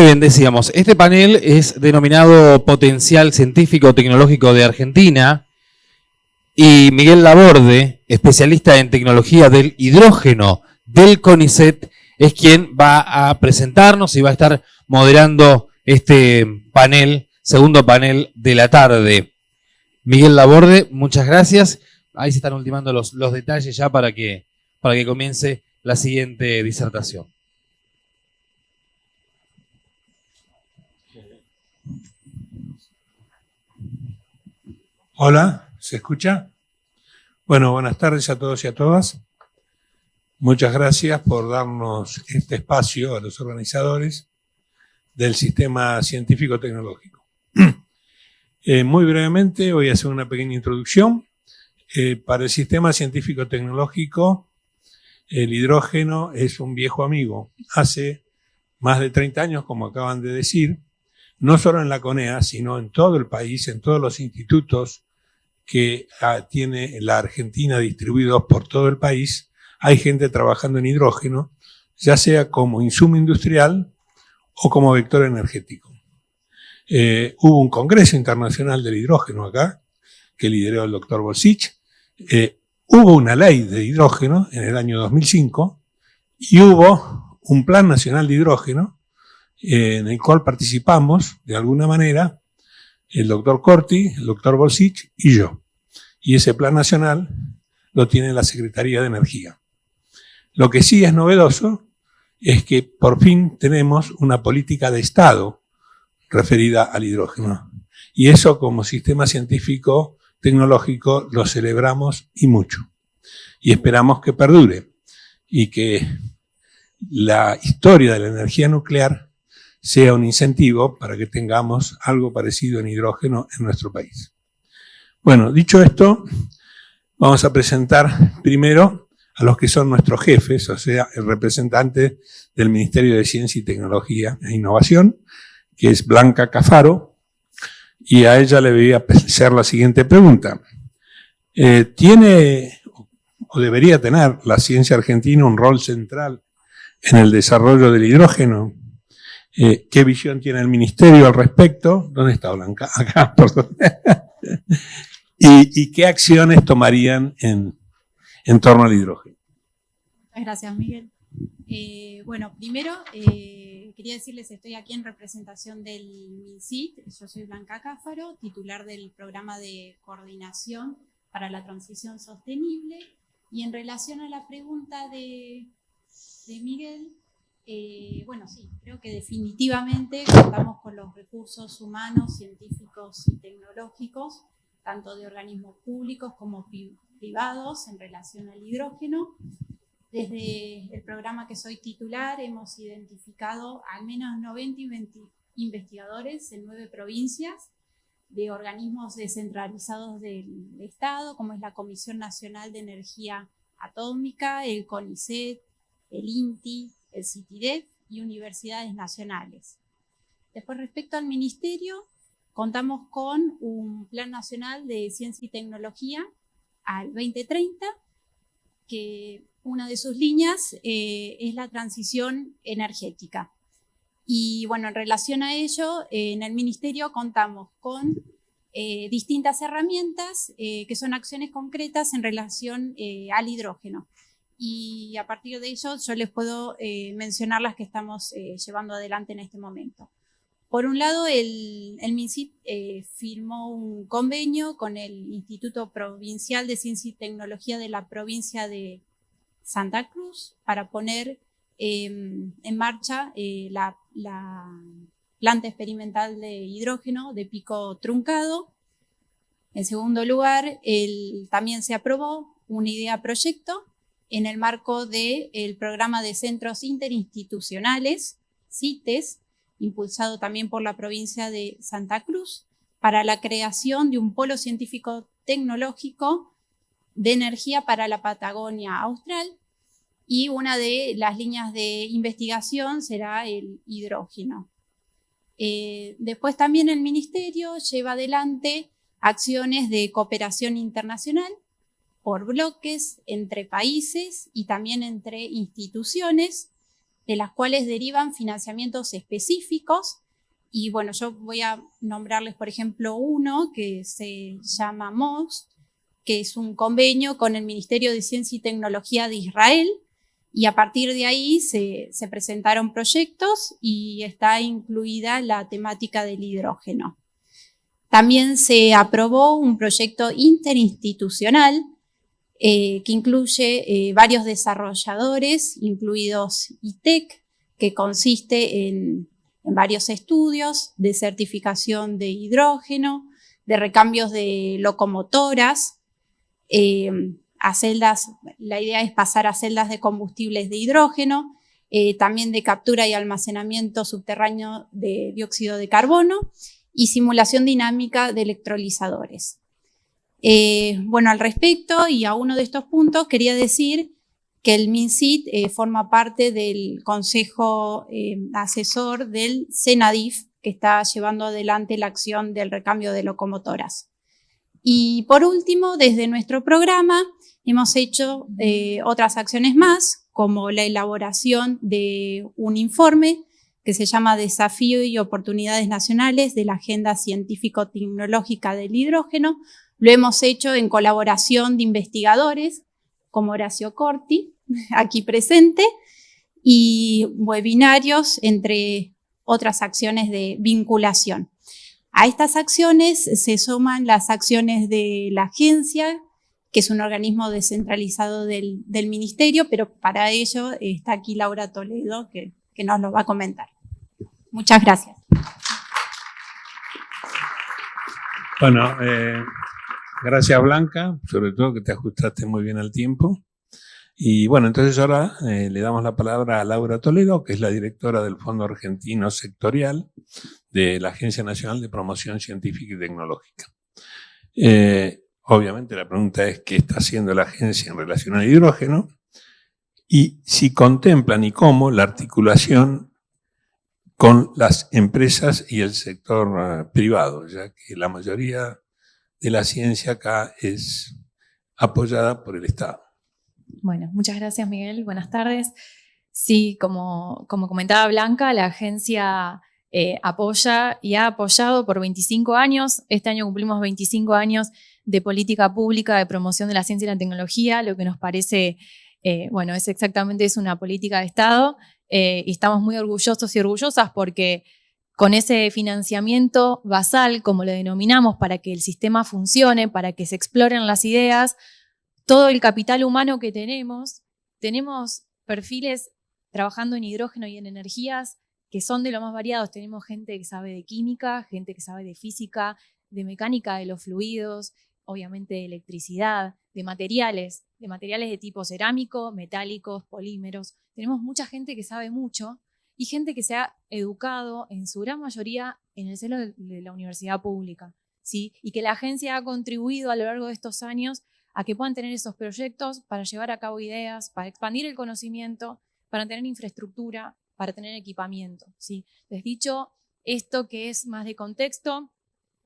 Muy bien, decíamos, este panel es denominado Potencial Científico Tecnológico de Argentina y Miguel Laborde, especialista en tecnología del hidrógeno del CONICET, es quien va a presentarnos y va a estar moderando este panel, segundo panel de la tarde. Miguel Laborde, muchas gracias. Ahí se están ultimando los detalles ya para que comience la siguiente disertación. Hola, ¿se escucha? Bueno, buenas tardes a todos y a todas. Muchas gracias por darnos este espacio a los organizadores del Sistema Científico Tecnológico. Muy brevemente voy a hacer una pequeña introducción. Para el Sistema Científico Tecnológico, el hidrógeno es un viejo amigo. Hace más de 30 años, como acaban de decir, no solo en la CONEA, sino en todo el país, en todos los institutos que tiene la Argentina distribuidos por todo el país, hay gente trabajando en hidrógeno, ya sea como insumo industrial o como vector energético. Hubo un congreso internacional del hidrógeno acá, que lideró el doctor Bolsich. Hubo una ley de hidrógeno en el año 2005 y hubo un plan nacional de hidrógeno en el cual participamos de alguna manera el doctor Corti, el doctor Bolsich y yo. Y ese plan nacional lo tiene la Secretaría de Energía. Lo que sí es novedoso es que por fin tenemos una política de Estado referida al hidrógeno. Y eso como sistema científico tecnológico lo celebramos y mucho. Y esperamos que perdure y que la historia de la energía nuclear sea un incentivo para que tengamos algo parecido en hidrógeno en nuestro país. Bueno, dicho esto, vamos a presentar primero a los que son nuestros jefes, o sea, el representante del Ministerio de Ciencia y Tecnología e Innovación, que es Blanca Cafaro, y a ella le voy a hacer la siguiente pregunta. ¿Tiene o debería tener la ciencia argentina un rol central en el desarrollo del hidrógeno? ¿Qué visión tiene el Ministerio al respecto? ¿Dónde está Blanca? Acá, perdón. ¿Y qué acciones tomarían en torno al hidrógeno? Gracias, Miguel. Bueno, primero quería decirles, estoy aquí en representación del MinCit. Yo soy Blanca Cáfaro, titular del programa de coordinación para la transición sostenible. Y en relación a la pregunta de Miguel, bueno, sí, creo que definitivamente contamos con los recursos humanos, científicos y tecnológicos, tanto de organismos públicos como privados en relación al hidrógeno. Desde el programa que soy titular hemos identificado al menos 90 investigadores en 9 provincias de organismos descentralizados del Estado, como es la Comisión Nacional de Energía Atómica, el CONICET, el INTI, el CITIDEF y universidades nacionales. Después, respecto al Ministerio, contamos con un Plan Nacional de Ciencia y Tecnología al 2030, que una de sus líneas es la transición energética. Y bueno, en relación a ello, en el Ministerio contamos con distintas herramientas que son acciones concretas en relación al hidrógeno. Y a partir de ello yo les puedo mencionar las que estamos llevando adelante en este momento. Por un lado, el MinCit firmó un convenio con el Instituto Provincial de Ciencia y Tecnología de la provincia de Santa Cruz para poner en marcha la planta experimental de hidrógeno de pico truncado. En segundo lugar, también se aprobó una idea proyecto en el marco del programa de centros interinstitucionales, CITES, impulsado también por la provincia de Santa Cruz, para la creación de un polo científico tecnológico de energía para la Patagonia Austral, y una de las líneas de investigación será el hidrógeno. Después también el Ministerio lleva adelante acciones de cooperación internacional por bloques, entre países y también entre instituciones, de las cuales derivan financiamientos específicos. Y bueno, yo voy a nombrarles, por ejemplo, uno que se llama MOST, que es un convenio con el Ministerio de Ciencia y Tecnología de Israel, y a partir de ahí se presentaron proyectos y está incluida la temática del hidrógeno. También se aprobó un proyecto interinstitucional que incluye varios desarrolladores, incluidos ITEC, que consiste en varios estudios de certificación de hidrógeno, de recambios de locomotoras, a celdas, la idea es pasar a celdas de combustibles de hidrógeno, también de captura y almacenamiento subterráneo de dióxido de carbono y simulación dinámica de electrolizadores. Bueno, al respecto y a uno de estos puntos quería decir que el MinSIT forma parte del consejo asesor del CENADIF, que está llevando adelante la acción del recambio de locomotoras. Y por último, desde nuestro programa hemos hecho otras acciones más, como la elaboración de un informe que se llama Desafío y Oportunidades Nacionales de la Agenda Científico-Tecnológica del Hidrógeno. Lo hemos hecho en colaboración de investigadores como Horacio Corti, aquí presente, y webinarios, entre otras acciones de vinculación. A estas acciones se suman las acciones de la agencia, que es un organismo descentralizado del ministerio, pero para ello está aquí Laura Toledo, que nos lo va a comentar. Muchas gracias. Bueno, gracias Blanca, sobre todo que te ajustaste muy bien al tiempo. Y bueno, entonces ahora le damos la palabra a Laura Toledo, que es la directora del Fondo Argentino Sectorial de la Agencia Nacional de Promoción Científica y Tecnológica. Obviamente la pregunta es qué está haciendo la agencia en relación al hidrógeno y si contemplan y cómo la articulación con las empresas y el sector privado, ya que la mayoría de la ciencia acá es apoyada por el Estado. Bueno, muchas gracias Miguel, buenas tardes. Sí, como comentaba Blanca, la agencia apoya y ha apoyado por 25 años. Este año cumplimos 25 años de política pública de promoción de la ciencia y la tecnología, lo que nos parece, bueno, es una política de Estado y estamos muy orgullosos y orgullosas porque con ese financiamiento basal, como lo denominamos, para que el sistema funcione, para que se exploren las ideas, todo el capital humano que tenemos perfiles trabajando en hidrógeno y en energías que son de lo más variados. Tenemos gente que sabe de química, gente que sabe de física, de mecánica de los fluidos, obviamente de electricidad, de materiales de tipo cerámico, metálicos, polímeros. Tenemos mucha gente que sabe mucho y gente que se ha educado en su gran mayoría en el seno de la universidad pública, ¿sí? Y que la agencia ha contribuido a lo largo de estos años a que puedan tener esos proyectos para llevar a cabo ideas, para expandir el conocimiento, para tener infraestructura, para tener equipamiento, ¿sí? Les dicho esto que es más de contexto,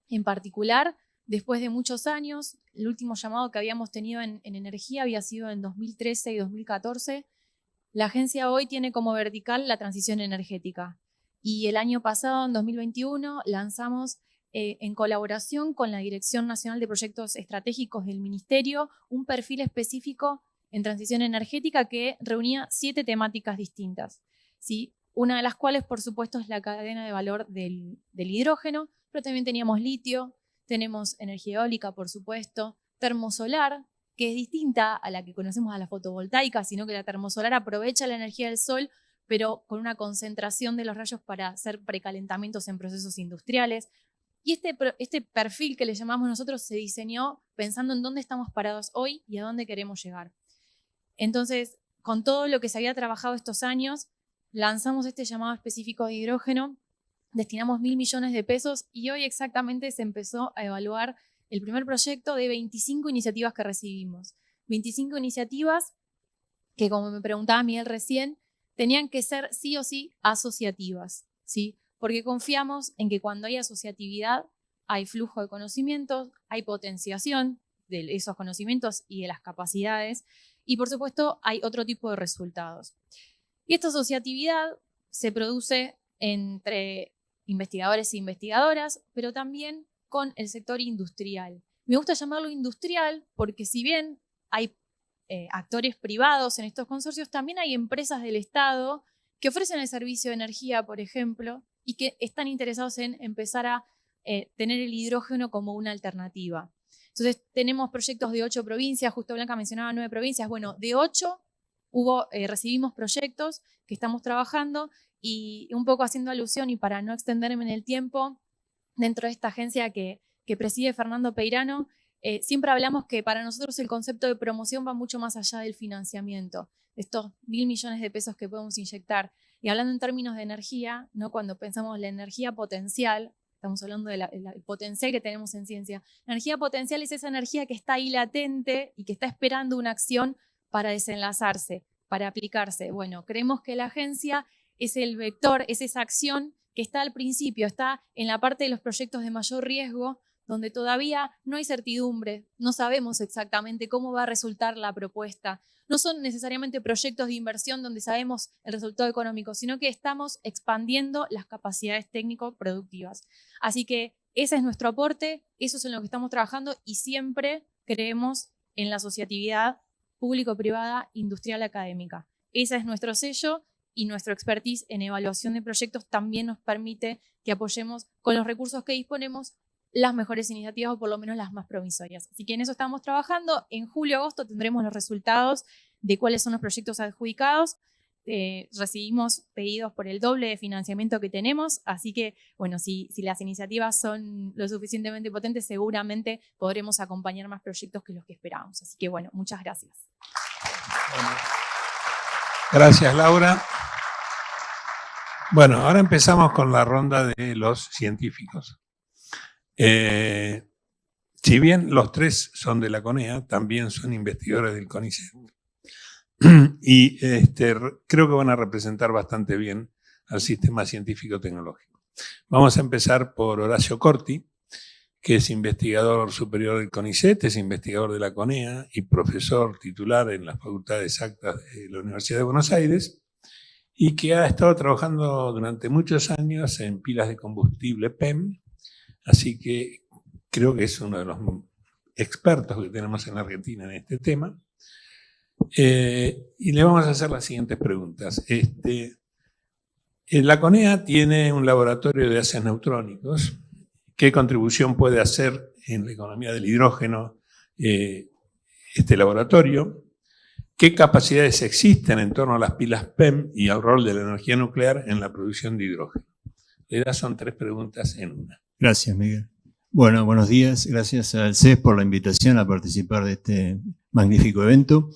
en particular, después de muchos años, el último llamado que habíamos tenido en energía había sido en 2013 y 2014. La agencia hoy tiene como vertical la transición energética. Y el año pasado, en 2021, lanzamos en colaboración con la Dirección Nacional de Proyectos Estratégicos del Ministerio, un perfil específico en transición energética que reunía 7 temáticas distintas, ¿sí? Una de las cuales, por supuesto, es la cadena de valor del hidrógeno, pero también teníamos litio, tenemos energía eólica, por supuesto, termosolar, que es distinta a la que conocemos a la fotovoltaica, sino que la termosolar aprovecha la energía del sol, pero con una concentración de los rayos para hacer precalentamientos en procesos industriales. Y este perfil que le llamamos nosotros se diseñó pensando en dónde estamos parados hoy y a dónde queremos llegar. Entonces, con todo lo que se había trabajado estos años, lanzamos este llamado específico de hidrógeno, destinamos 1.000 millones de pesos y hoy exactamente se empezó a evaluar el primer proyecto de 25 iniciativas que recibimos. 25 iniciativas que, como me preguntaba Miguel recién, tenían que ser sí o sí asociativas, ¿sí? Porque confiamos en que cuando hay asociatividad hay flujo de conocimientos, hay potenciación de esos conocimientos y de las capacidades y, por supuesto, hay otro tipo de resultados. Y esta asociatividad se produce entre investigadores e investigadoras, pero también con el sector industrial. Me gusta llamarlo industrial porque si bien hay actores privados en estos consorcios, también hay empresas del Estado que ofrecen el servicio de energía, por ejemplo, y que están interesados en empezar a tener el hidrógeno como una alternativa. Entonces tenemos proyectos de 8 provincias, justo Blanca mencionaba 9 provincias, bueno, de 8 recibimos proyectos que estamos trabajando y un poco haciendo alusión y para no extenderme en el tiempo, dentro de esta agencia que preside Fernando Peirano, siempre hablamos que para nosotros el concepto de promoción va mucho más allá del financiamiento, estos 1.000 millones de pesos que podemos inyectar. Y hablando en términos de energía, ¿no? Cuando pensamos la energía potencial, estamos hablando del potencial que tenemos en ciencia. La energía potencial es esa energía que está ahí latente y que está esperando una acción para desenlazarse, para aplicarse. Bueno, creemos que la agencia es el vector, es esa acción que está al principio, está en la parte de los proyectos de mayor riesgo, donde todavía no hay certidumbre, no sabemos exactamente cómo va a resultar la propuesta. No son necesariamente proyectos de inversión donde sabemos el resultado económico, sino que estamos expandiendo las capacidades técnico-productivas. Así que ese es nuestro aporte, eso es en lo que estamos trabajando y siempre creemos en la asociatividad público-privada, industrial, académica. Ese es nuestro sello y nuestro expertise en evaluación de proyectos también nos permite que apoyemos con los recursos que disponemos las mejores iniciativas o por lo menos las más promisorias. Así que en eso estamos trabajando. En julio-agosto tendremos los resultados de cuáles son los proyectos adjudicados. Recibimos pedidos por el doble de financiamiento que tenemos, así que bueno, si las iniciativas son lo suficientemente potentes, seguramente podremos acompañar más proyectos que los que esperábamos. Así que bueno, muchas gracias. Bueno, gracias, Laura. Bueno, ahora empezamos con la ronda de los científicos. Si bien los 3 son de la CONEA, también son investigadores del CONICET. Y creo que van a representar bastante bien al sistema científico-tecnológico. Vamos a empezar por Horacio Corti, que es investigador superior del CONICET, es investigador de la CONEA y profesor titular en la Facultad de Exactas de la Universidad de Buenos Aires, y que ha estado trabajando durante muchos años en pilas de combustible PEM, así que creo que es uno de los expertos que tenemos en Argentina en este tema. Y le vamos a hacer las siguientes preguntas. La CONEA tiene un laboratorio de haces neutrónicos. ¿Qué contribución puede hacer en la economía del hidrógeno este laboratorio? ¿Qué capacidades existen en torno a las pilas PEM y al rol de la energía nuclear en la producción de hidrógeno? Son 3 preguntas en una. Gracias, Miguel. Bueno, buenos días. Gracias al CES por la invitación a participar de este magnífico evento.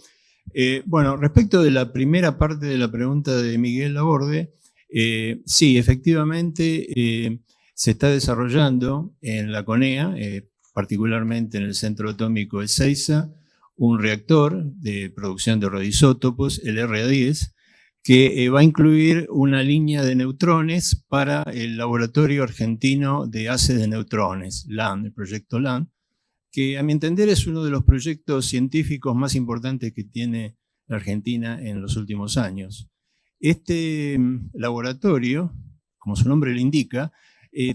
Bueno, respecto de la primera parte de la pregunta de Miguel Laborde, sí, efectivamente se está desarrollando en la CONEA, particularmente en el Centro Atómico Ezeiza, un reactor de producción de radioisótopos, el RA10, que va a incluir una línea de neutrones para el Laboratorio Argentino de Haces de Neutrones, LAN, el proyecto LAN, que a mi entender es uno de los proyectos científicos más importantes que tiene la Argentina en los últimos años. Este laboratorio, como su nombre le indica,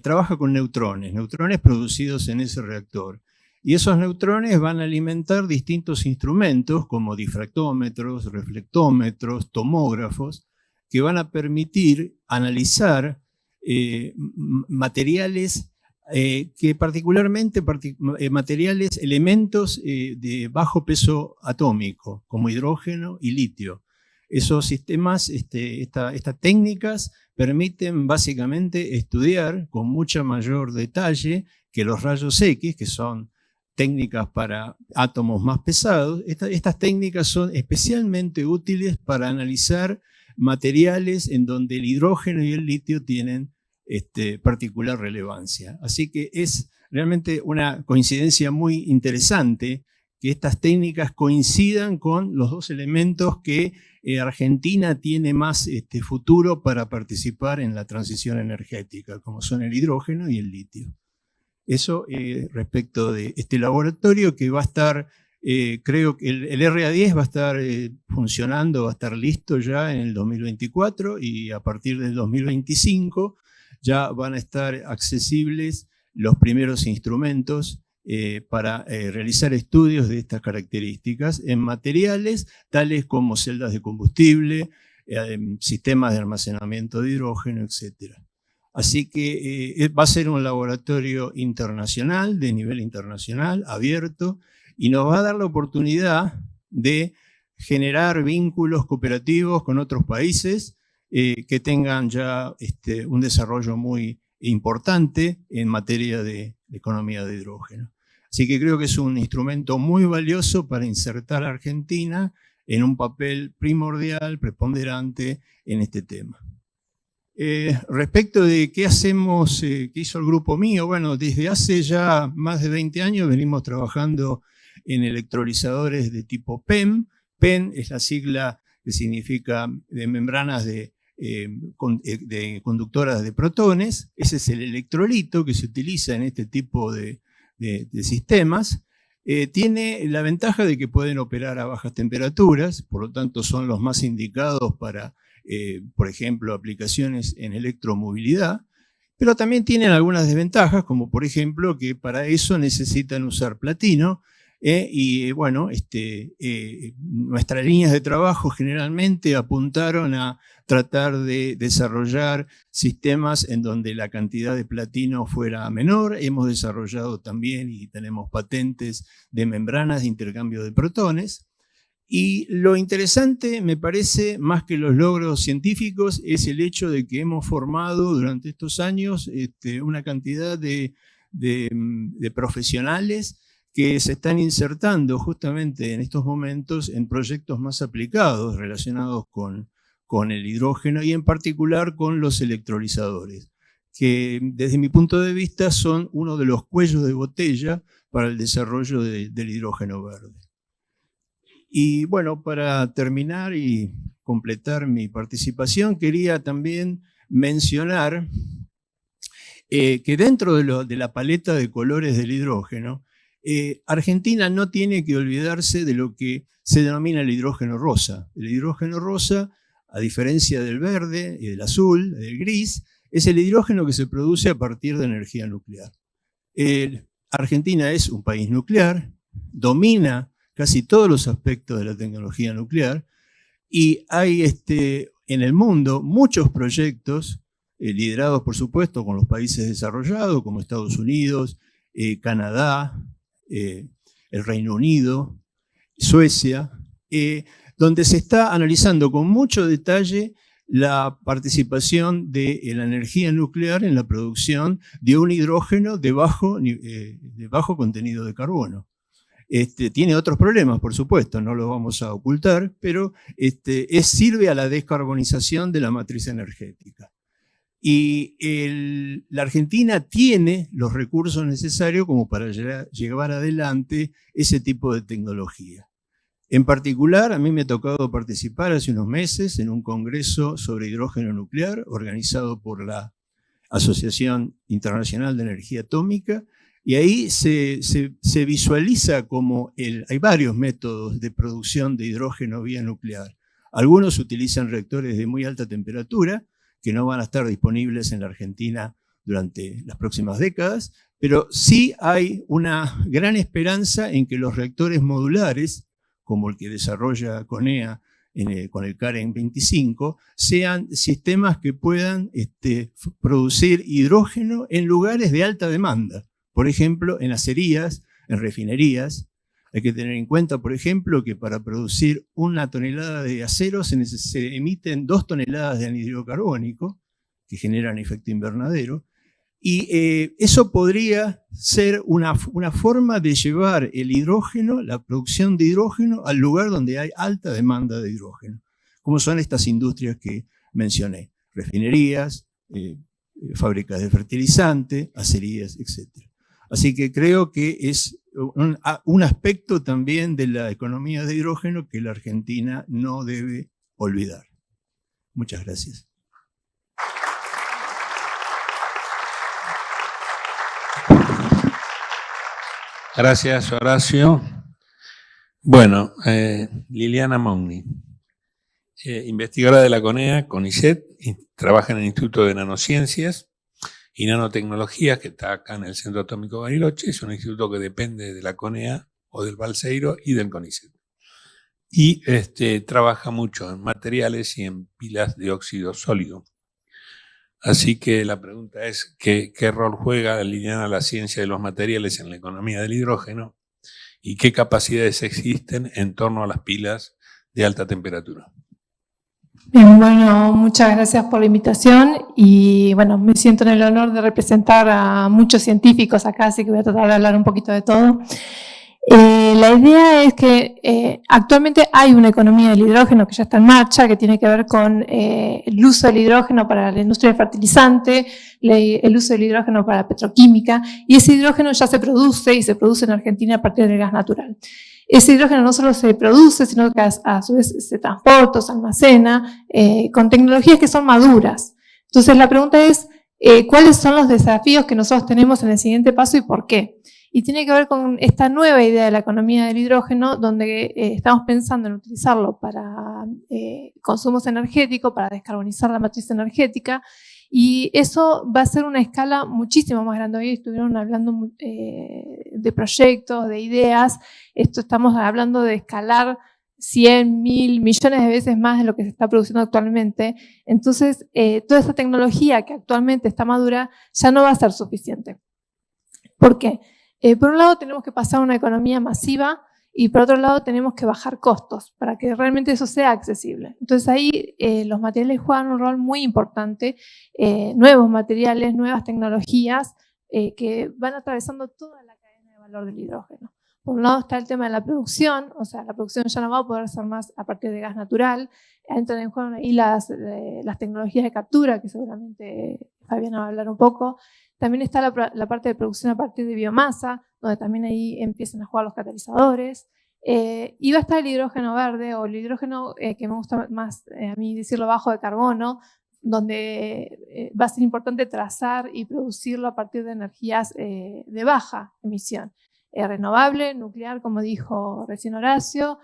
trabaja con neutrones producidos en ese reactor. Y esos neutrones van a alimentar distintos instrumentos como difractómetros, reflectómetros, tomógrafos, que van a permitir analizar materiales que particularmente elementos de bajo peso atómico, como hidrógeno y litio. Esos sistemas, estas técnicas permiten básicamente estudiar con mucho mayor detalle que los rayos X, que son técnicas para átomos más pesados. Estas técnicas son especialmente útiles para analizar materiales en donde el hidrógeno y el litio tienen particular relevancia. Así que es realmente una coincidencia muy interesante que estas técnicas coincidan con los 2 elementos que Argentina tiene más futuro para participar en la transición energética, como son el hidrógeno y el litio. Eso respecto de este laboratorio que va a estar Creo que el RA10 va a estar funcionando, va a estar listo ya en el 2024 y a partir del 2025 ya van a estar accesibles los primeros instrumentos para realizar estudios de estas características en materiales tales como celdas de combustible, sistemas de almacenamiento de hidrógeno, etc. Así que va a ser un laboratorio internacional, de nivel internacional, abierto, y nos va a dar la oportunidad de generar vínculos cooperativos con otros países que tengan ya un desarrollo muy importante en materia de economía de hidrógeno. Así que creo que es un instrumento muy valioso para insertar a Argentina en un papel primordial, preponderante en este tema. Respecto de qué hacemos, qué hizo el grupo mío, bueno, desde hace ya más de 20 años venimos trabajando en electrolizadores de tipo PEM. PEM es la sigla que significa de membranas de conductoras de protones. Ese es el electrolito que se utiliza en este tipo de sistemas. Tiene la ventaja de que pueden operar a bajas temperaturas, por lo tanto son los más indicados para, por ejemplo, aplicaciones en electromovilidad, pero también tienen algunas desventajas, como por ejemplo que para eso necesitan usar platino, y bueno, nuestras líneas de trabajo generalmente apuntaron a tratar de desarrollar sistemas en donde la cantidad de platino fuera menor. Hemos desarrollado también y tenemos patentes de membranas de intercambio de protones. Y lo interesante, me parece, más que los logros científicos, es el hecho de que hemos formado durante estos años una cantidad de profesionales que se están insertando justamente en estos momentos en proyectos más aplicados relacionados con el hidrógeno y en particular con los electrolizadores, que desde mi punto de vista son uno de los cuellos de botella para el desarrollo del hidrógeno verde. Y bueno, para terminar y completar mi participación, quería también mencionar que dentro de la paleta de colores del hidrógeno, Argentina no tiene que olvidarse de lo que se denomina el hidrógeno rosa. El hidrógeno rosa, a diferencia del verde y del azul, del gris, es el hidrógeno que se produce a partir de energía nuclear. Argentina es un país nuclear, domina casi todos los aspectos de la tecnología nuclear y hay en el mundo muchos proyectos liderados, por supuesto, con los países desarrollados como Estados Unidos, Canadá, el Reino Unido, Suecia, donde se está analizando con mucho detalle la participación de la energía nuclear en la producción de un hidrógeno de bajo contenido de carbono. Tiene otros problemas, por supuesto, no los vamos a ocultar, pero sirve a la descarbonización de la matriz energética. Y la Argentina tiene los recursos necesarios como para llevar adelante ese tipo de tecnología. En particular, a mí me ha tocado participar hace unos meses en un congreso sobre hidrógeno nuclear organizado por la Asociación Internacional de Energía Atómica, y ahí se visualiza como hay varios métodos de producción de hidrógeno vía nuclear. Algunos utilizan reactores de muy alta temperatura, que no van a estar disponibles en la Argentina durante las próximas décadas, pero sí hay una gran esperanza en que los reactores modulares, como el que desarrolla CONEA con el CAREN 25, sean sistemas que puedan producir hidrógeno en lugares de alta demanda. Por ejemplo, en acerías, en refinerías. Hay que tener en cuenta, por ejemplo, que para producir 1 tonelada de acero se emiten 2 toneladas de anhídrido carbónico, que generan efecto invernadero, y eso podría ser una forma de llevar el hidrógeno, la producción de hidrógeno, al lugar donde hay alta demanda de hidrógeno, como son estas industrias que mencioné, refinerías, fábricas de fertilizante, acerías, etc. Así que creo que es un aspecto también de la economía de hidrógeno que la Argentina no debe olvidar. Muchas gracias. Gracias, Horacio. Bueno, Liliana Mogni, investigadora de la CONEA, CONICET, trabaja en el Instituto de Nanociencias y Nanotecnologías, que está acá en el Centro Atómico Bariloche. Es un instituto que depende de la CONEA o del Balseiro y del CONICET. Y trabaja mucho en materiales y en pilas de óxido sólido. Así que la pregunta es, ¿qué rol juega, Liliana, la ciencia de los materiales en la economía del hidrógeno? ¿Y qué capacidades existen en torno a las pilas de alta temperatura? Bien, bueno, muchas gracias por la invitación y bueno, me siento en el honor de representar a muchos científicos acá, así que voy a tratar de hablar un poquito de todo. La idea es que actualmente hay una economía del hidrógeno que ya está en marcha, que tiene que ver con el uso del hidrógeno para la industria del fertilizante, el uso del hidrógeno para la petroquímica, y ese hidrógeno ya se produce y se produce en Argentina a partir del gas natural. Ese hidrógeno no solo se produce, sino que a su vez se transporta, se almacena, con tecnologías que son maduras. Entonces la pregunta es, ¿cuáles son los desafíos que nosotros tenemos en el siguiente paso y por qué? Y tiene que ver con esta nueva idea de la economía del hidrógeno, donde estamos pensando en utilizarlo para consumos energéticos, para descarbonizar la matriz energética, y eso va a ser una escala muchísimo más grande. Hoy estuvieron hablando de proyectos, de ideas. Estamos hablando de escalar 100, 1000, millones de veces más de lo que se está produciendo actualmente. Entonces, toda esa tecnología que actualmente está madura ya no va a ser suficiente. ¿Por qué? Por un lado tenemos que pasar a una economía masiva y por otro lado tenemos que bajar costos para que realmente eso sea accesible. Entonces ahí los materiales juegan un rol muy importante, nuevos materiales, nuevas tecnologías que van atravesando toda la cadena de valor del hidrógeno. Por un lado está el tema de la producción, o sea, la producción ya no va a poder ser más a partir de gas natural. Entran en juego ahí las tecnologías de captura, que seguramente Fabiana va a hablar un poco. También está la parte de producción a partir de biomasa, donde también ahí empiezan a jugar los catalizadores. Y va a estar el hidrógeno verde, o el hidrógeno que me gusta más a mí decirlo bajo de carbono, donde va a ser importante trazar y producirlo a partir de energías de baja emisión. Renovable, nuclear, como dijo recién Horacio,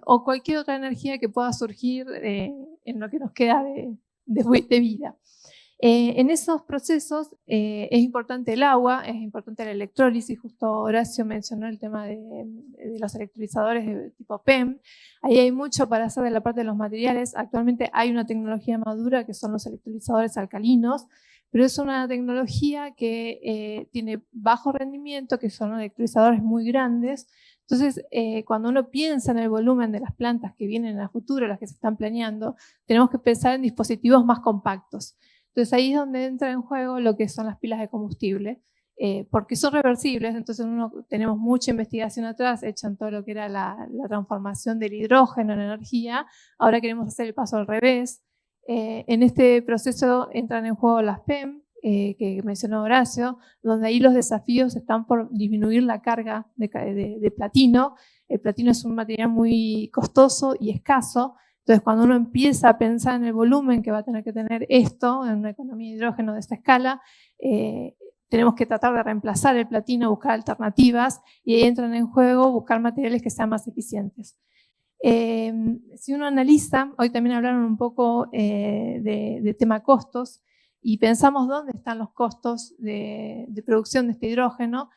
o cualquier otra energía que pueda surgir en lo que nos queda de vida. En esos procesos es importante el agua, es importante la electrólisis. Justo Horacio mencionó el tema de los electrolizadores de tipo PEM. Ahí hay mucho para hacer de la parte de los materiales. Actualmente hay una tecnología madura que son los electrolizadores alcalinos, pero es una tecnología que tiene bajo rendimiento, que son electrolizadores muy grandes. Entonces, cuando uno piensa en el volumen de las plantas que vienen a futuro, las que se están planeando, tenemos que pensar en dispositivos más compactos. Entonces ahí es donde entra en juego lo que son las pilas de combustible, porque son reversibles. Entonces tenemos mucha investigación atrás hecha en todo lo que era la transformación del hidrógeno en energía. Ahora queremos hacer el paso al revés. En este proceso entran en juego las PEM, que mencionó Horacio, donde ahí los desafíos están por disminuir la carga de platino. El platino es un material muy costoso y escaso. Entonces, cuando uno empieza a pensar en el volumen que va a tener que tener esto en una economía de hidrógeno de esta escala, tenemos que tratar de reemplazar el platino, buscar alternativas, y ahí entran en juego buscar materiales que sean más eficientes. Si uno analiza, hoy también hablaron un poco de tema costos, y pensamos dónde están los costos de producción de este hidrógeno.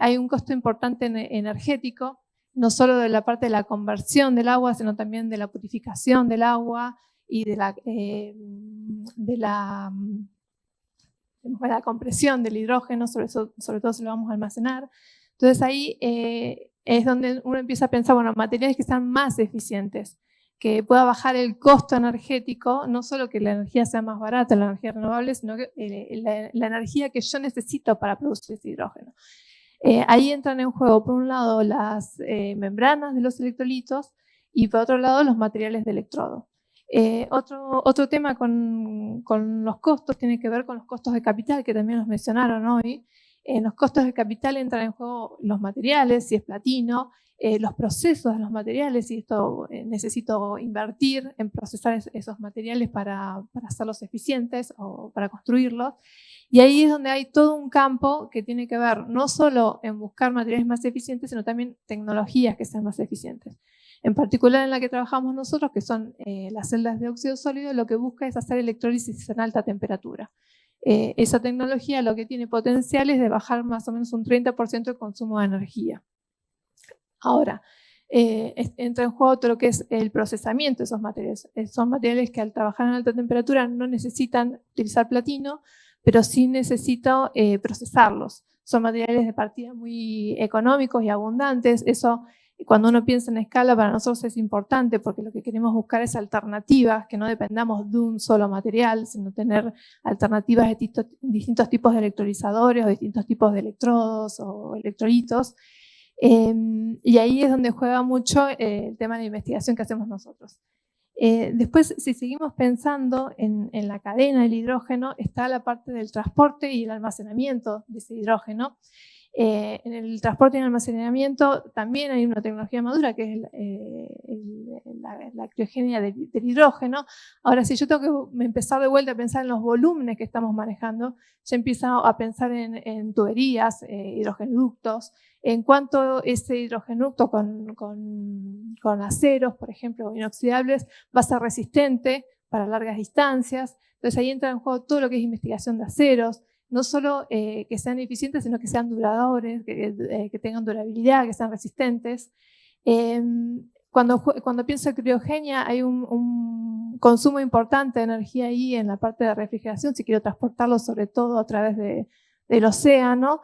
Hay un costo importante energético, no solo de la parte de la conversión del agua, sino también de la purificación del agua y de la compresión del hidrógeno, sobre todo si lo vamos a almacenar. Entonces ahí es donde uno empieza a pensar, bueno, materiales que sean más eficientes, que pueda bajar el costo energético, no solo que la energía sea más barata, la energía renovable, sino que la energía que yo necesito para producir ese hidrógeno. Ahí entran en juego, por un lado, las membranas de los electrolitos y por otro lado, los materiales de electrodo. Otro tema con los costos tiene que ver con los costos de capital, que también los mencionaron hoy. En los costos de capital entran en juego los materiales, si es platino, los procesos de los materiales, si esto necesito invertir en procesar esos materiales para hacerlos eficientes o para construirlos. Y ahí es donde hay todo un campo que tiene que ver no solo en buscar materiales más eficientes, sino también tecnologías que sean más eficientes. En particular en la que trabajamos nosotros, que son las celdas de óxido sólido, lo que busca es hacer electrólisis en alta temperatura. Esa tecnología lo que tiene potencial es de bajar más o menos un 30% el consumo de energía. Ahora, entra en juego todo lo que es el procesamiento de esos materiales. Son materiales que al trabajar en alta temperatura no necesitan utilizar platino, pero sí necesito procesarlos. Son materiales de partida muy económicos y abundantes. Eso, cuando uno piensa en escala, para nosotros es importante porque lo que queremos buscar es alternativas, que no dependamos de un solo material, sino tener alternativas de distintos tipos de electrolizadores o distintos tipos de electrodos o electrolitos. Y ahí es donde juega mucho el tema de la investigación que hacemos nosotros. Después, si seguimos pensando en la cadena del hidrógeno, está la parte del transporte y el almacenamiento de ese hidrógeno. En el transporte y el almacenamiento también hay una tecnología madura que es la criogenia del hidrógeno. Ahora, si yo tengo que empezar de vuelta a pensar en los volúmenes que estamos manejando, ya empiezo a pensar en tuberías, hidrogenuductos, en cuanto ese hidrogenuducto con aceros, por ejemplo, inoxidables, va a ser resistente para largas distancias. Entonces ahí entra en juego todo lo que es investigación de aceros, no solo que sean eficientes, sino que sean duradores, que tengan durabilidad, que sean resistentes. Cuando pienso en criogenia, hay un consumo importante de energía ahí en la parte de refrigeración, si quiero transportarlo sobre todo a través del océano.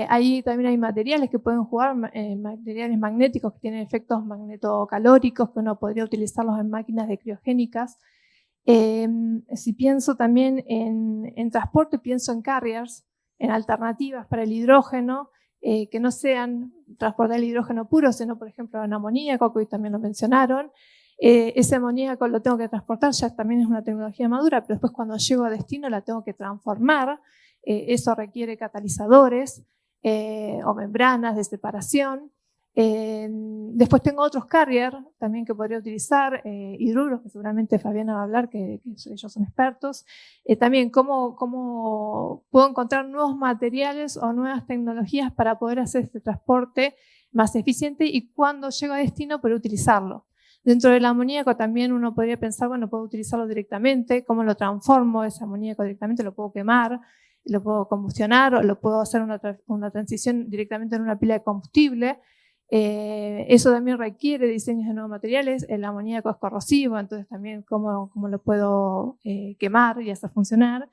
Ahí también hay materiales que pueden jugar, materiales magnéticos que tienen efectos magnetocalóricos, que uno podría utilizarlos en máquinas de criogénicas. Si pienso también en transporte, pienso en carriers, en alternativas para el hidrógeno, que no sean transportar el hidrógeno puro, sino por ejemplo en amoníaco, que hoy también lo mencionaron. Ese amoníaco lo tengo que transportar, ya también es una tecnología madura, pero después cuando llego a destino la tengo que transformar. Eso requiere catalizadores o membranas de separación. Después tengo otros carriers también que podría utilizar, hidruros, que seguramente Fabiana va a hablar, que ellos son expertos. También cómo puedo encontrar nuevos materiales o nuevas tecnologías para poder hacer este transporte más eficiente y cuando llego a destino poder utilizarlo. Dentro del amoníaco también uno podría pensar, bueno, puedo utilizarlo directamente, cómo lo transformo ese amoníaco directamente, lo puedo quemar, lo puedo combustionar o lo puedo hacer una transición directamente en una pila de combustible. Eso también requiere diseños de nuevos materiales. El amoníaco es corrosivo, entonces también cómo lo puedo quemar y hacer funcionar.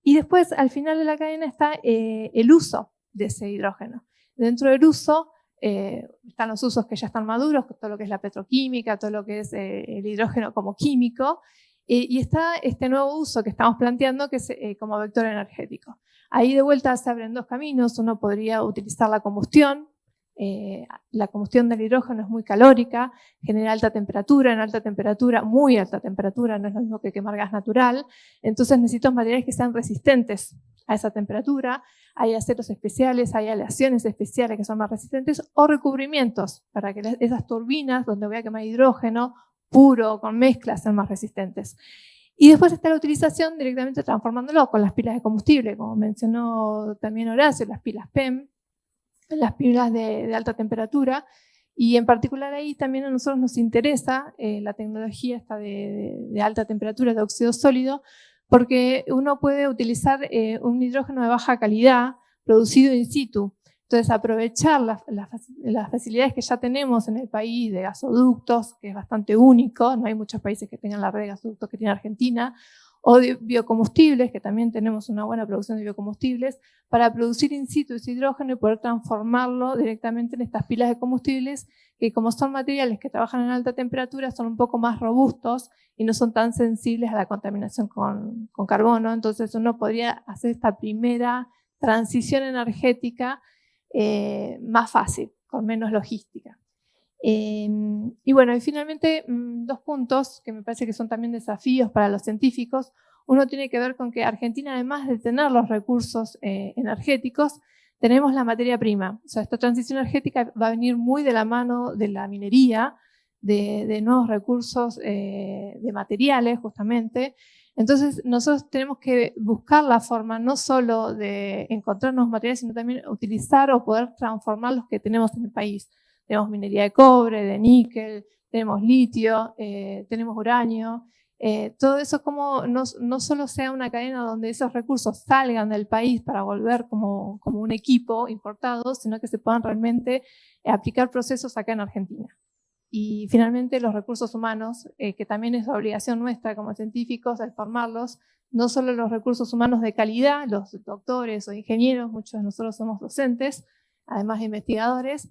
Y después, al final de la cadena, está el uso de ese hidrógeno. Dentro del uso están los usos que ya están maduros, todo lo que es la petroquímica, todo lo que es el hidrógeno como químico. Y está este nuevo uso que estamos planteando, que es como vector energético. Ahí de vuelta se abren dos caminos. Uno podría utilizar la combustión. La combustión del hidrógeno es muy calórica, genera alta temperatura, en alta temperatura, muy alta temperatura, no es lo mismo que quemar gas natural. Entonces necesito materiales que sean resistentes a esa temperatura. Hay aceros especiales, hay aleaciones especiales que son más resistentes, o recubrimientos para que esas turbinas donde voy a quemar hidrógeno puro con mezclas sean más resistentes. Y después está la utilización directamente transformándolo con las pilas de combustible, como mencionó también Horacio, las pilas PEM, las pilas de alta temperatura, y en particular ahí también a nosotros nos interesa la tecnología esta de alta temperatura de óxido sólido, porque uno puede utilizar un hidrógeno de baja calidad producido in situ. Entonces aprovechar las facilidades que ya tenemos en el país de gasoductos, que es bastante único, no hay muchos países que tengan la red de gasoductos que tiene Argentina, o de biocombustibles, que también tenemos una buena producción de biocombustibles, para producir in situ ese hidrógeno y poder transformarlo directamente en estas pilas de combustibles, que como son materiales que trabajan en alta temperatura, son un poco más robustos y no son tan sensibles a la contaminación con carbono. Entonces uno podría hacer esta primera transición energética más fácil, con menos logística. Y bueno, y finalmente dos puntos que me parece que son también desafíos para los científicos. Uno tiene que ver con que Argentina, además de tener los recursos energéticos, tenemos la materia prima. O sea, esta transición energética va a venir muy de la mano de la minería, de nuevos recursos, de materiales justamente. Entonces nosotros tenemos que buscar la forma no solo de encontrar nuevos materiales, sino también utilizar o poder transformar los que tenemos en el país. Tenemos minería de cobre, de níquel, tenemos litio, tenemos uranio. Todo eso como no solo sea una cadena donde esos recursos salgan del país para volver como un equipo importado, sino que se puedan realmente aplicar procesos acá en Argentina. Y finalmente los recursos humanos, que también es obligación nuestra como científicos el formarlos, no solo los recursos humanos de calidad, los doctores o ingenieros, muchos de nosotros somos docentes, además de investigadores,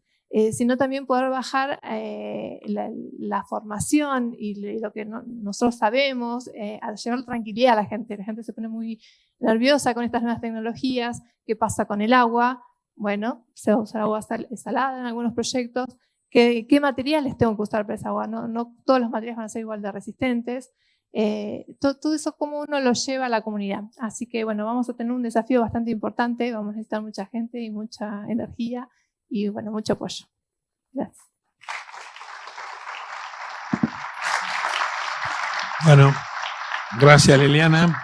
sino también poder bajar la formación y lo que nosotros sabemos, a llevar tranquilidad a la gente. La gente se pone muy nerviosa con estas nuevas tecnologías. ¿Qué pasa con el agua? Bueno, se va a usar agua salada en algunos proyectos. ¿Qué materiales tengo que usar para esa agua? No todos los materiales van a ser igual de resistentes. Todo eso, cómo uno lo lleva a la comunidad. Así que bueno, vamos a tener un desafío bastante importante, vamos a necesitar mucha gente y mucha energía y bueno, mucho apoyo. Gracias. Bueno, gracias Liliana.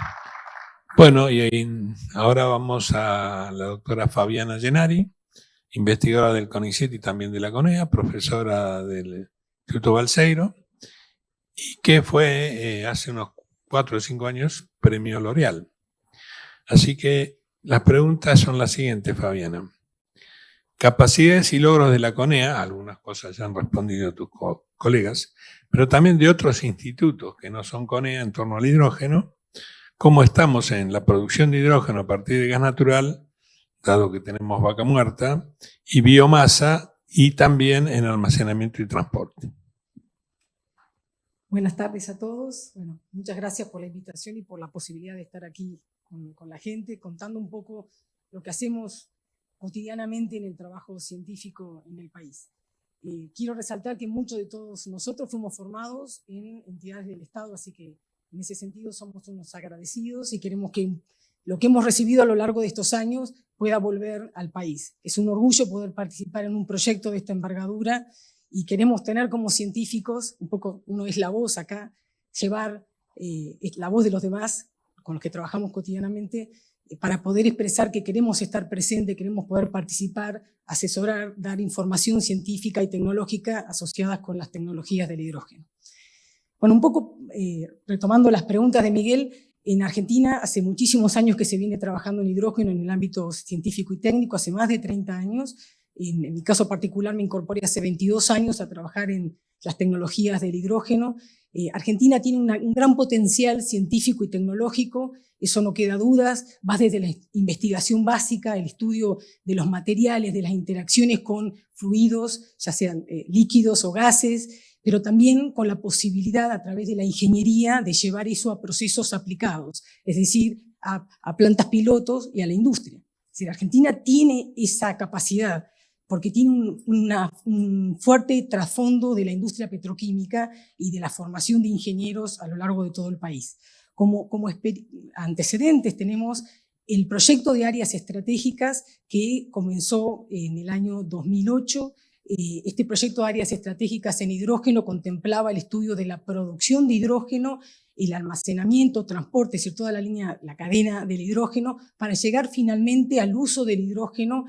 Bueno, y ahora vamos a la doctora Fabiana Gennari, investigadora del CONICET y también de la CONEA, profesora del Instituto Balseiro, y que fue hace unos 4 o 5 años premio L'Oréal. Así que las preguntas son las siguientes, Fabiana. Capacidades y logros de la CONEA, algunas cosas ya han respondido tus colegas, pero también de otros institutos que no son CONEA en torno al hidrógeno, cómo estamos en la producción de hidrógeno a partir de gas natural, dado que tenemos vaca muerta, y biomasa, y también en almacenamiento y transporte. Buenas tardes a todos. Bueno, muchas gracias por la invitación y por la posibilidad de estar aquí con la gente, contando un poco lo que hacemos cotidianamente en el trabajo científico en el país. Quiero resaltar que muchos de todos nosotros fuimos formados en entidades del Estado, así que en ese sentido somos unos agradecidos y queremos que lo que hemos recibido a lo largo de estos años pueda volver al país. Es un orgullo poder participar en un proyecto de esta envergadura y queremos tener como científicos, un poco uno es la voz acá, llevar la voz de los demás con los que trabajamos cotidianamente para poder expresar que queremos estar presentes, queremos poder participar, asesorar, dar información científica y tecnológica asociadas con las tecnologías del hidrógeno. Bueno, un poco retomando las preguntas de Miguel, en Argentina hace muchísimos años que se viene trabajando en hidrógeno en el ámbito científico y técnico, hace más de 30 años. En mi caso particular me incorporé hace 22 años a trabajar en las tecnologías del hidrógeno. Argentina tiene un gran potencial científico y tecnológico, eso no queda dudas, va desde la investigación básica, el estudio de los materiales, de las interacciones con fluidos, ya sean líquidos o gases, pero también con la posibilidad a través de la ingeniería de llevar eso a procesos aplicados, es decir, a plantas pilotos y a la industria. Es decir, Argentina tiene esa capacidad porque tiene un fuerte trasfondo de la industria petroquímica y de la formación de ingenieros a lo largo de todo el país. Como antecedentes tenemos el proyecto de áreas estratégicas que comenzó en el año 2008. Este proyecto de áreas estratégicas en hidrógeno contemplaba el estudio de la producción de hidrógeno, el almacenamiento, transporte, es decir, toda la cadena del hidrógeno, para llegar finalmente al uso del hidrógeno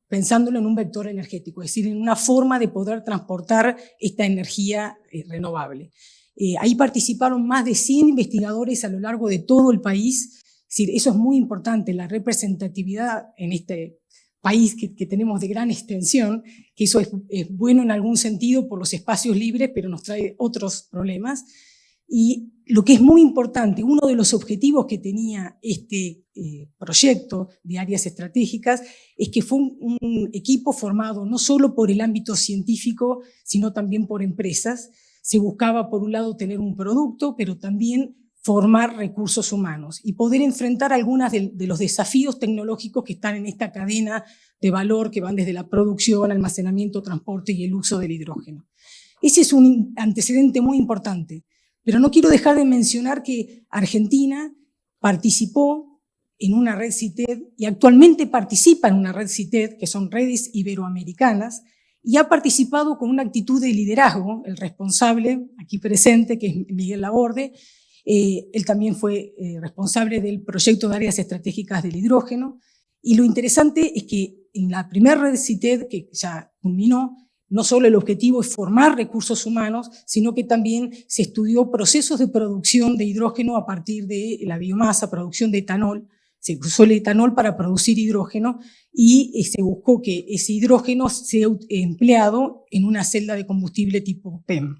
pensándolo en un vector energético, es decir, en una forma de poder transportar esta energía renovable. Ahí participaron más de 100 investigadores a lo largo de todo el país, es decir, eso es muy importante, la representatividad en este país que tenemos de gran extensión, que eso es bueno en algún sentido por los espacios libres, pero nos trae otros problemas. Y lo que es muy importante, uno de los objetivos que tenía este proyecto de áreas estratégicas es que fue un equipo formado no solo por el ámbito científico, sino también por empresas. Se buscaba, por un lado, tener un producto, pero también formar recursos humanos y poder enfrentar algunos de los desafíos tecnológicos que están en esta cadena de valor que van desde la producción, almacenamiento, transporte y el uso del hidrógeno. Ese es un antecedente muy importante, pero no quiero dejar de mencionar que Argentina participó en una red CITED y actualmente participa en una red CITED, que son redes iberoamericanas, y ha participado con una actitud de liderazgo. El responsable, aquí presente, que es Miguel Laborde, él también fue responsable del proyecto de áreas estratégicas del hidrógeno, y lo interesante es que en la primera red CITED, que ya culminó, no solo el objetivo es formar recursos humanos, sino que también se estudió procesos de producción de hidrógeno a partir de la biomasa, producción de etanol. Se usó el etanol para producir hidrógeno y se buscó que ese hidrógeno sea empleado en una celda de combustible tipo PEM.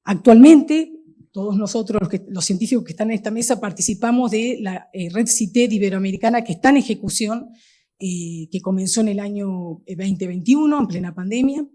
Actualmente, todos nosotros, los científicos que están en esta mesa, participamos de la red CITED iberoamericana que está en ejecución, que comenzó en el año 2021, en plena pandemia,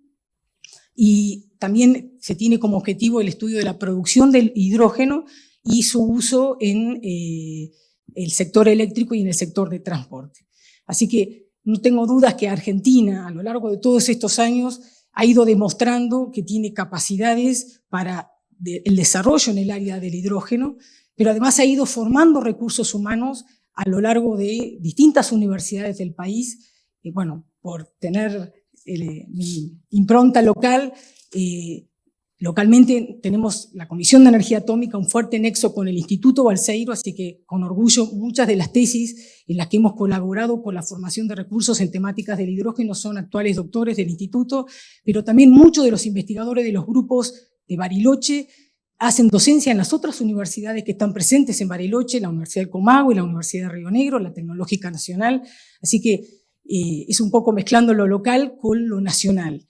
y también se tiene como objetivo el estudio de la producción del hidrógeno y su uso en el sector eléctrico y en el sector de transporte. Así que no tengo dudas que Argentina, a lo largo de todos estos años, ha ido demostrando que tiene capacidades para el desarrollo en el área del hidrógeno, pero además ha ido formando recursos humanos a lo largo de distintas universidades del país. Bueno, por tener mi impronta local, localmente tenemos la Comisión de Energía Atómica, un fuerte nexo con el Instituto Balseiro, así que con orgullo muchas de las tesis en las que hemos colaborado con la formación de recursos en temáticas del hidrógeno son actuales doctores del instituto, pero también muchos de los investigadores de los grupos de Bariloche hacen docencia en las otras universidades que están presentes en Bariloche, la Universidad de Comahue, la Universidad de Río Negro, la Tecnológica Nacional, así que es un poco mezclando lo local con lo nacional.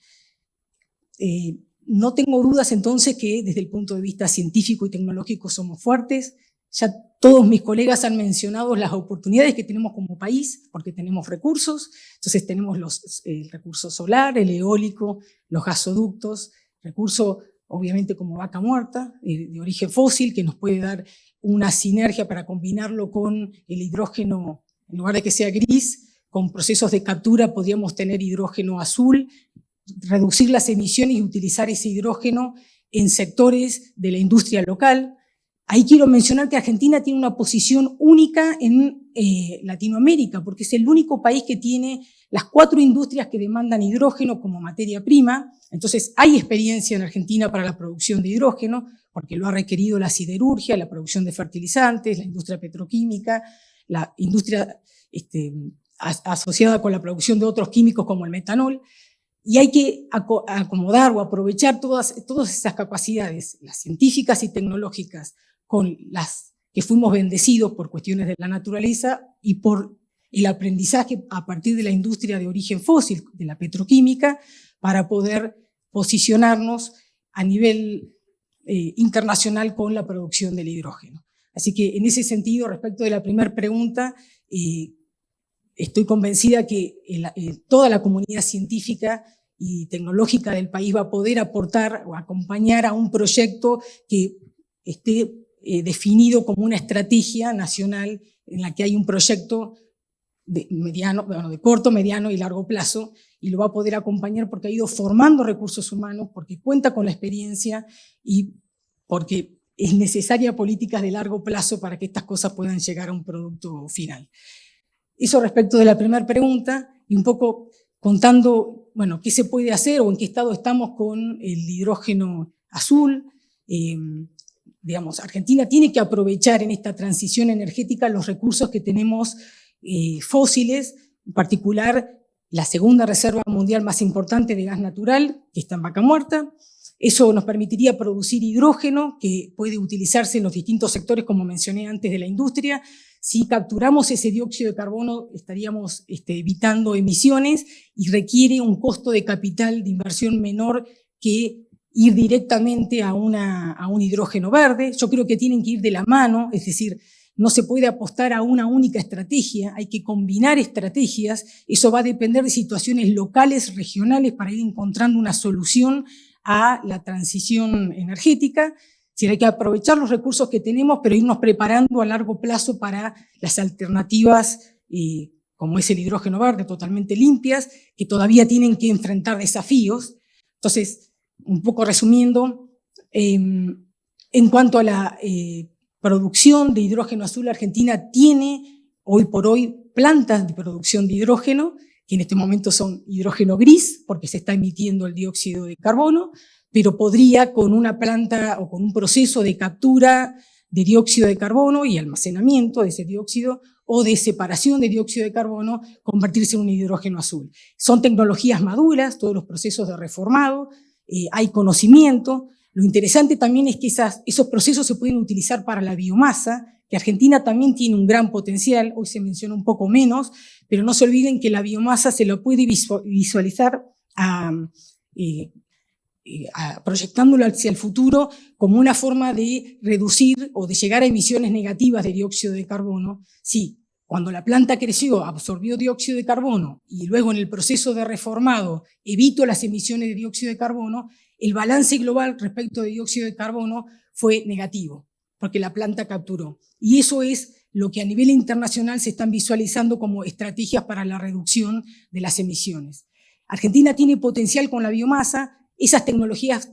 No tengo dudas entonces que desde el punto de vista científico y tecnológico somos fuertes. Ya todos mis colegas han mencionado las oportunidades que tenemos como país, porque tenemos recursos. Entonces tenemos el recurso solar, el eólico, los gasoductos, recurso obviamente como Vaca Muerta, de origen fósil, que nos puede dar una sinergia para combinarlo con el hidrógeno, en lugar de que sea gris, con procesos de captura podríamos tener hidrógeno azul, reducir las emisiones y utilizar ese hidrógeno en sectores de la industria local. Ahí quiero mencionar que Argentina tiene una posición única en Latinoamérica, porque es el único país que tiene las 4 industrias que demandan hidrógeno como materia prima. Entonces hay experiencia en Argentina para la producción de hidrógeno, porque lo ha requerido la siderurgia, la producción de fertilizantes, la industria petroquímica, la industria asociada con la producción de otros químicos como el metanol. Y hay que acomodar o aprovechar todas esas capacidades, las científicas y tecnológicas, con las que fuimos bendecidos por cuestiones de la naturaleza y por el aprendizaje a partir de la industria de origen fósil, de la petroquímica, para poder posicionarnos a nivel internacional con la producción del hidrógeno. Así que en ese sentido, respecto de la primera pregunta, estoy convencida que toda la comunidad científica y tecnológica del país va a poder aportar o acompañar a un proyecto que esté definido como una estrategia nacional en la que hay un proyecto de corto, mediano y largo plazo, y lo va a poder acompañar porque ha ido formando recursos humanos, porque cuenta con la experiencia y porque es necesaria políticas de largo plazo para que estas cosas puedan llegar a un producto final. Eso respecto de la primera pregunta, y un poco contando, bueno, qué se puede hacer o en qué estado estamos con el hidrógeno azul. Digamos, Argentina tiene que aprovechar en esta transición energética los recursos que tenemos fósiles, en particular la segunda reserva mundial más importante de gas natural, que está en Vaca Muerta. Eso nos permitiría producir hidrógeno que puede utilizarse en los distintos sectores, como mencioné antes, de la industria. Si capturamos ese dióxido de carbono, estaríamos evitando emisiones y requiere un costo de capital de inversión menor que ir directamente a un hidrógeno verde. Yo creo que tienen que ir de la mano, es decir, no se puede apostar a una única estrategia, hay que combinar estrategias. Eso va a depender de situaciones locales, regionales, para ir encontrando una solución a la transición energética. Sí, hay que aprovechar los recursos que tenemos, pero irnos preparando a largo plazo para las alternativas, como es el hidrógeno verde, totalmente limpias, que todavía tienen que enfrentar desafíos. Entonces, un poco resumiendo, en cuanto a la producción de hidrógeno azul, Argentina tiene hoy por hoy plantas de producción de hidrógeno, que en este momento son hidrógeno gris, porque se está emitiendo el dióxido de carbono, pero podría con una planta o con un proceso de captura de dióxido de carbono y almacenamiento de ese dióxido o de separación de dióxido de carbono, convertirse en un hidrógeno azul. Son tecnologías maduras, todos los procesos de reformado, hay conocimiento. Lo interesante también es que esos procesos se pueden utilizar para la biomasa, que Argentina también tiene un gran potencial, hoy se menciona un poco menos, pero no se olviden que la biomasa se lo puede visualizar proyectándolo hacia el futuro como una forma de reducir o de llegar a emisiones negativas de dióxido de carbono. Sí, cuando la planta creció, absorbió dióxido de carbono y luego en el proceso de reformado evitó las emisiones de dióxido de carbono, el balance global respecto de dióxido de carbono fue negativo, porque la planta capturó. Y eso es lo que a nivel internacional se están visualizando como estrategias para la reducción de las emisiones. Argentina tiene potencial con la biomasa. Esas tecnologías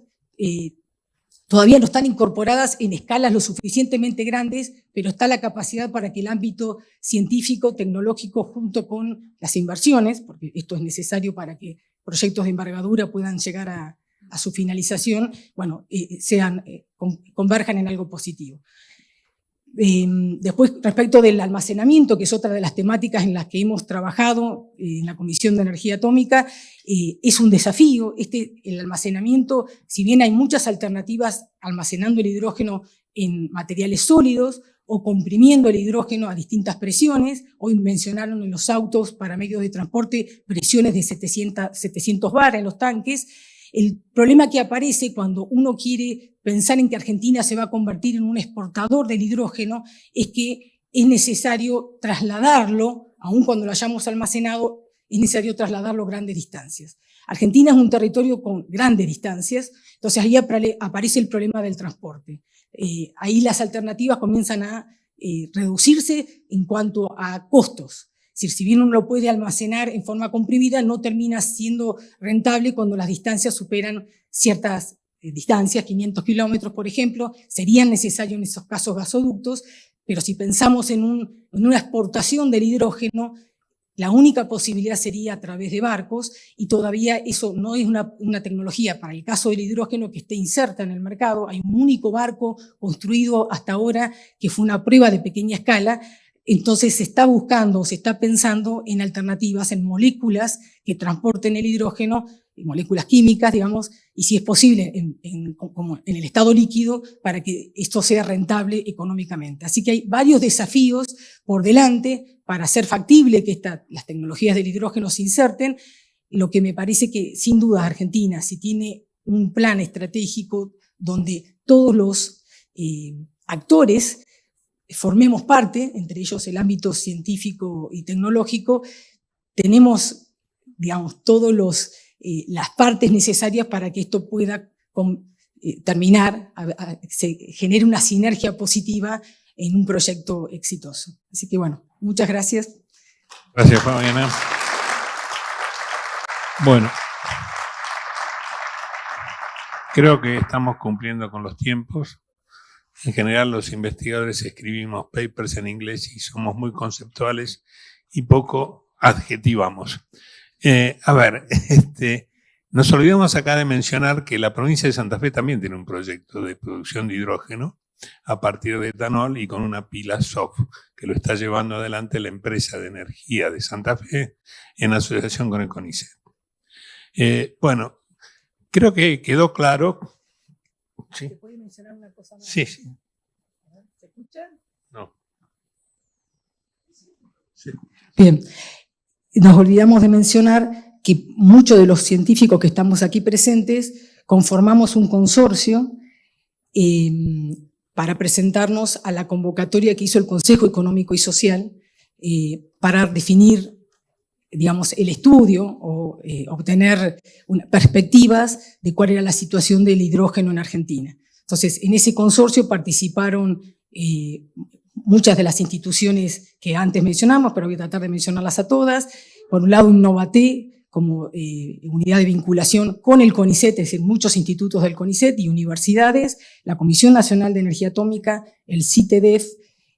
todavía no están incorporadas en escalas lo suficientemente grandes, pero está la capacidad para que el ámbito científico, tecnológico, junto con las inversiones, porque esto es necesario para que proyectos de envergadura puedan llegar a su finalización, bueno, converjan en algo positivo. Después, respecto del almacenamiento, que es otra de las temáticas en las que hemos trabajado en la Comisión de Energía Atómica, es un desafío. El almacenamiento, si bien hay muchas alternativas almacenando el hidrógeno en materiales sólidos o comprimiendo el hidrógeno a distintas presiones, hoy mencionaron en los autos para medios de transporte presiones de 700 bar en los tanques. El problema que aparece cuando uno quiere pensar en que Argentina se va a convertir en un exportador del hidrógeno es que es necesario trasladarlo, aun cuando lo hayamos almacenado, es necesario trasladarlo a grandes distancias. Argentina es un territorio con grandes distancias, entonces ahí aparece el problema del transporte. Ahí las alternativas comienzan a reducirse en cuanto a costos. Es decir, si bien uno lo puede almacenar en forma comprimida, no termina siendo rentable cuando las distancias superan ciertas distancias, 500 kilómetros, por ejemplo, serían necesarios en esos casos gasoductos, pero si pensamos en una exportación del hidrógeno, la única posibilidad sería a través de barcos, y todavía eso no es una tecnología para el caso del hidrógeno que esté inserta en el mercado. Hay un único barco construido hasta ahora que fue una prueba de pequeña escala. Entonces se está buscando, se está pensando en alternativas, en moléculas que transporten el hidrógeno, moléculas químicas, digamos, y si es posible, como en el estado líquido, para que esto sea rentable económicamente. Así que hay varios desafíos por delante para hacer factible que las tecnologías del hidrógeno se inserten. Lo que me parece que, sin duda, Argentina, si tiene un plan estratégico donde todos los actores formemos parte, entre ellos el ámbito científico y tecnológico, tenemos, digamos, todas las partes necesarias para que esto pueda terminar, se genere una sinergia positiva en un proyecto exitoso. Así que bueno, muchas gracias. Gracias, Fabiana. Bueno, creo que estamos cumpliendo con los tiempos. En general, los investigadores escribimos papers en inglés y somos muy conceptuales y poco adjetivamos. Nos olvidamos acá de mencionar que la provincia de Santa Fe también tiene un proyecto de producción de hidrógeno a partir de etanol y con una pila SOF que lo está llevando adelante la empresa de energía de Santa Fe en asociación con el CONICET. Bueno, creo que quedó claro. ¿Sí? ¿Se puede mencionar una cosa más? Sí. ¿Se escucha? No. Sí. Bien, nos olvidamos de mencionar que muchos de los científicos que estamos aquí presentes conformamos un consorcio para presentarnos a la convocatoria que hizo el Consejo Económico y Social para definir, digamos, el estudio o obtener perspectivas de cuál era la situación del hidrógeno en Argentina. Entonces, en ese consorcio participaron muchas de las instituciones que antes mencionamos, pero voy a tratar de mencionarlas a todas. Por un lado, Innovaté, como unidad de vinculación con el CONICET, es decir, muchos institutos del CONICET y universidades, la Comisión Nacional de Energía Atómica, el CITEDEF,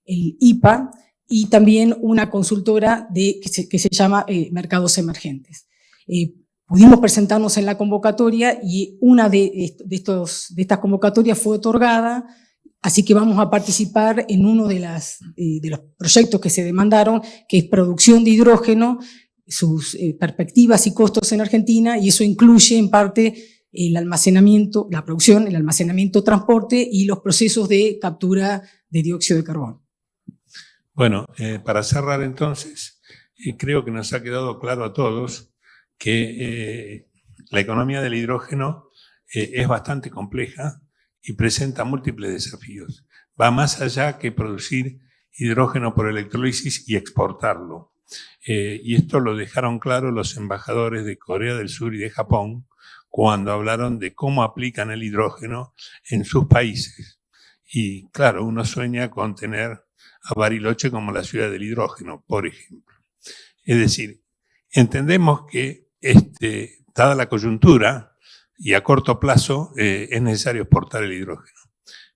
el IPA, y también una consultora que se llama Mercados Emergentes. Pudimos presentarnos en la convocatoria y una de estas convocatorias fue otorgada, así que vamos a participar en uno de los proyectos que se demandaron, que es producción de hidrógeno, sus perspectivas y costos en Argentina, y eso incluye en parte el almacenamiento, la producción, el almacenamiento, transporte y los procesos de captura de dióxido de carbono. Bueno, para cerrar entonces, creo que nos ha quedado claro a todos que la economía del hidrógeno es bastante compleja y presenta múltiples desafíos. Va más allá que producir hidrógeno por electrólisis y exportarlo. Y esto lo dejaron claro los embajadores de Corea del Sur y de Japón cuando hablaron de cómo aplican el hidrógeno en sus países. Y claro, uno sueña con tener a Bariloche como la ciudad del hidrógeno, por ejemplo. Es decir, entendemos que dada la coyuntura y a corto plazo es necesario exportar el hidrógeno.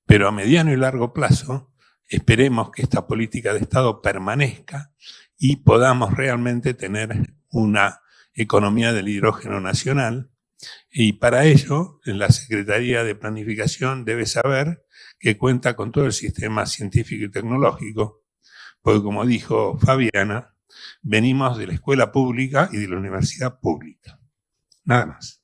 Pero a mediano y largo plazo esperemos que esta política de Estado permanezca y podamos realmente tener una economía del hidrógeno nacional. Y para ello, la Secretaría de Planificación debe saber que cuenta con todo el sistema científico y tecnológico, porque como dijo Fabiana, venimos de la escuela pública y de la universidad pública. Nada más.